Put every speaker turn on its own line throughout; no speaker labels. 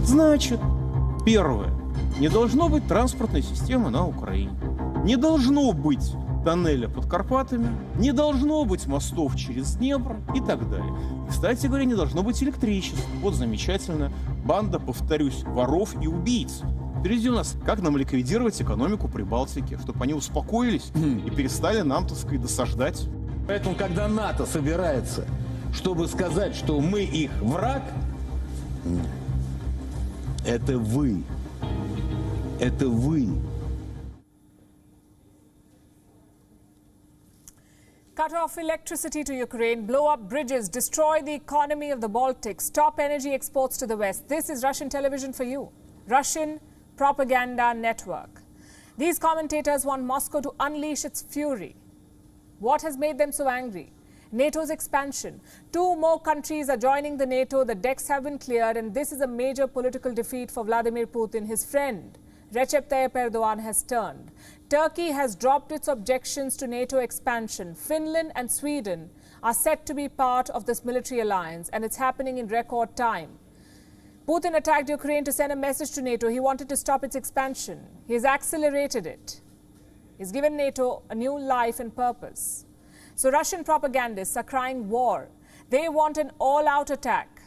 Значит, первое. Не должно быть транспортной системы на Украине. Не должно быть тоннеля под Карпатами, не должно быть мостов через Днепр и так далее. И, кстати говоря, не должно быть электричества. Вот замечательная банда, повторюсь, воров и убийц. Впереди у нас, как нам ликвидировать экономику Прибалтики, чтобы они успокоились и перестали нам, так сказать, досаждать.
Поэтому, когда НАТО собирается, чтобы сказать, что мы их враг, это вы. Это вы.
Cut off electricity to Ukraine, blow up bridges, destroy the economy of the Baltic, stop energy exports to the West. This is Russian television for you. Russian propaganda network. These commentators want Moscow to unleash its fury. What has made them so angry? NATO's expansion. 2 more countries are joining the NATO. The decks have been cleared, and this is a major political defeat for Vladimir Putin. His friend, Recep Tayyip Erdogan, has turned. Turkey has dropped its objections to NATO expansion. Finland and Sweden are set to be part of this military alliance, and it's happening in record time. Putin attacked Ukraine to send a message to NATO. He wanted to stop its expansion. He has accelerated it. He's given NATO a new life and purpose. So Russian propagandists are crying war. They want an all-out attack.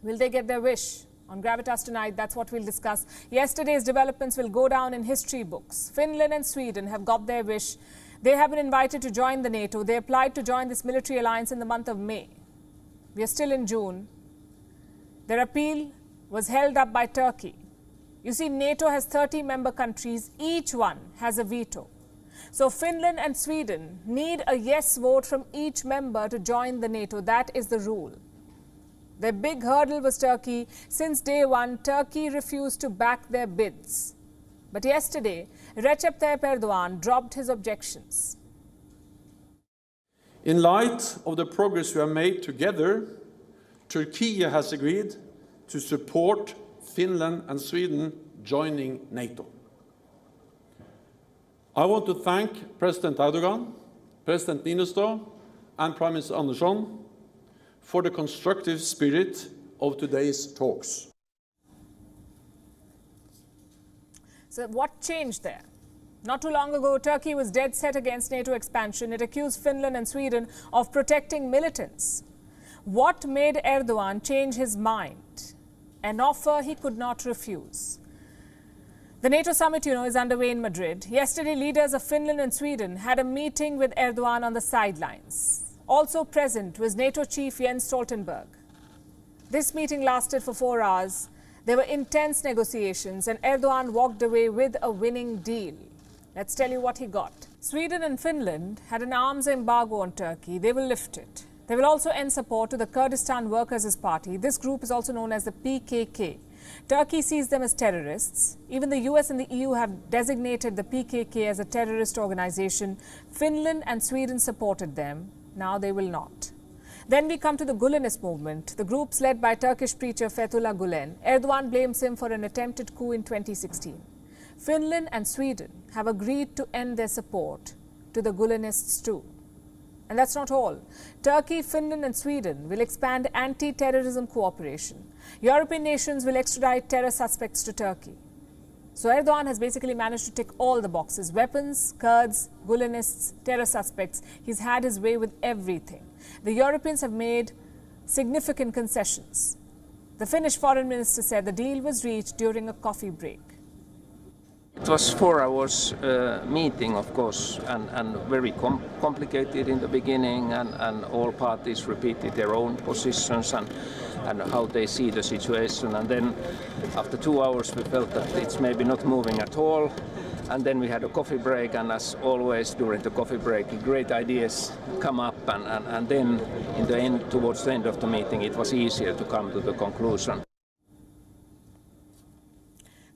Will they get their wish? On Gravitas tonight, that's what we'll discuss. Yesterday's developments will go down in history books. Finland and Sweden have got their wish. They have been invited to join the NATO. They applied to join this military alliance in the month of May. We are still in June. Their appeal was held up by Turkey. You see, NATO has 30 member countries. Each one has a veto. So Finland and Sweden need a yes vote from each member to join the NATO. That is the rule. Their big hurdle was Turkey. Since day one, Turkey refused to back their bids. But yesterday, Recep Tayyip Erdogan dropped his objections.
In light of the progress we have made together, Turkey has agreed to support Finland and Sweden joining NATO. I want to thank President Erdogan, President Niinistö, and Prime Minister Andersson for the constructive spirit of today's talks.
So what changed there? Not too long ago, Turkey was dead set against NATO expansion. It accused Finland and Sweden of protecting militants. What made Erdogan change his mind? An offer he could not refuse. The NATO summit, is underway in Madrid. Yesterday, leaders of Finland and Sweden had a meeting with Erdogan on the sidelines. Also present was NATO chief Jens Stoltenberg. This meeting lasted for 4 hours. There were intense negotiations, and Erdogan walked away with a winning deal. Let's tell you what he got. Sweden and Finland had an arms embargo on Turkey. They will lift it. They will also end support to the Kurdistan Workers' Party. This group is also known as the PKK. Turkey sees them as terrorists. Even the US and the EU have designated the PKK as a terrorist organization. Finland and Sweden supported them. Now they will not. Then we come to the Gülenist movement, the groups led by Turkish preacher Fethullah Gülen. Erdogan blames him for an attempted coup in 2016. Finland and Sweden have agreed to end their support to the Gülenists too. And that's not all. Turkey, Finland and Sweden will expand anti-terrorism cooperation. European nations will extradite terror suspects to Turkey. So Erdogan has basically managed to tick all the boxes. Weapons, Kurds, Gülenists, terror suspects. He's had his way with everything. The Europeans have made significant concessions. The Finnish foreign minister said the deal was reached during a coffee break.
It was 4 hours meeting, of course, and very complicated in the beginning, and all parties repeated their own positions and how they see the situation. And then after 2 hours we felt that it's maybe not moving at all. And then we had a coffee break, and as always during the coffee break, great ideas come up, and then in the end, towards the end of the meeting, it was easier to come to the conclusion.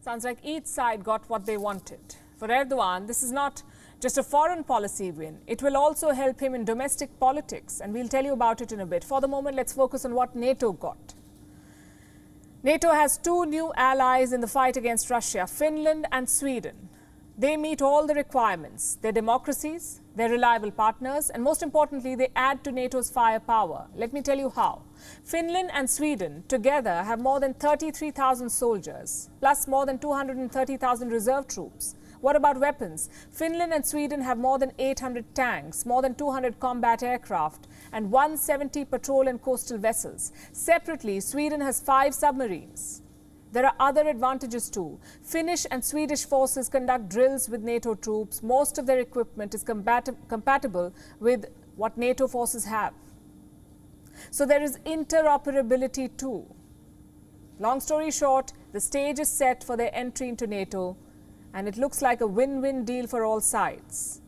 Sounds like each side got what they wanted. For Erdogan, this is not just a foreign policy win. It will also help him in domestic politics, and we'll tell you about it in a bit. For the moment, let's focus on what NATO got. NATO has 2 new allies in the fight against Russia, Finland and Sweden. They meet all the requirements. They're democracies, they're reliable partners, and most importantly, they add to NATO's firepower. Let me tell you how. Finland and Sweden together have more than 33,000 soldiers, plus more than 230,000 reserve troops. What about weapons? Finland and Sweden have more than 800 tanks, more than 200 combat aircraft, and 170 patrol and coastal vessels. Separately, Sweden has 5 submarines. There are other advantages too. Finnish and Swedish forces conduct drills with NATO troops. Most of their equipment is compatible with what NATO forces have. So there is interoperability too. Long story short, the stage is set for their entry into NATO, and it looks like a win-win deal for all sides.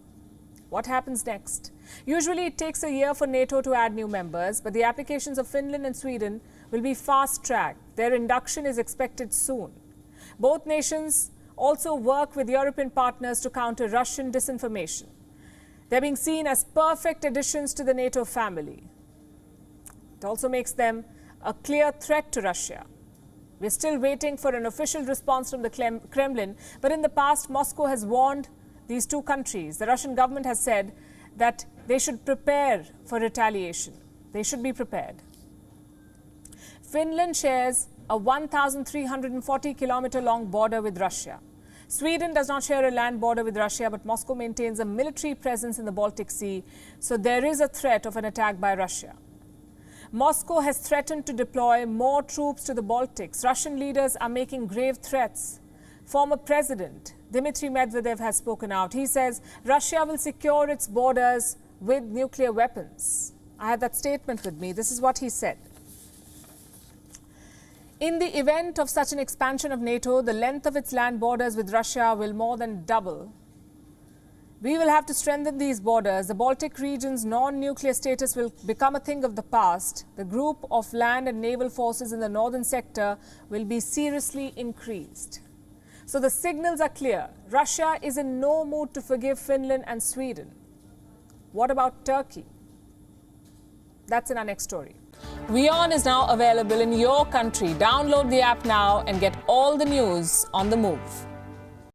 What happens next? Usually it takes a year for NATO to add new members, but the applications of Finland and Sweden will be fast-tracked. Their induction is expected soon. Both nations also work with European partners to counter Russian disinformation. They're being seen as perfect additions to the NATO family. It also makes them a clear threat to Russia. We're still waiting for an official response from the Kremlin, but in the past, Moscow has warned these two countries. The Russian government has said that they should prepare for retaliation. They should be prepared. Finland shares a 1,340-kilometer-long border with Russia. Sweden does not share a land border with Russia, but Moscow maintains a military presence in the Baltic Sea, so there is a threat of an attack by Russia. Moscow has threatened to deploy more troops to the Baltics. Russian leaders are making grave threats. Former President Dmitry Medvedev has spoken out. He says Russia will secure its borders with nuclear weapons. I have that statement with me. This is what he said. In the event of such an expansion of NATO, the length of its land borders with Russia will more than double. We will have to strengthen these borders. The Baltic region's non-nuclear status will become a thing of the past. The group of land and naval forces in the northern sector will be seriously increased. So the signals are clear. Russia is in no mood to forgive Finland and Sweden. What about Turkey? That's in our next story. WION is now available in your country. Download the app now and get all the news on the move.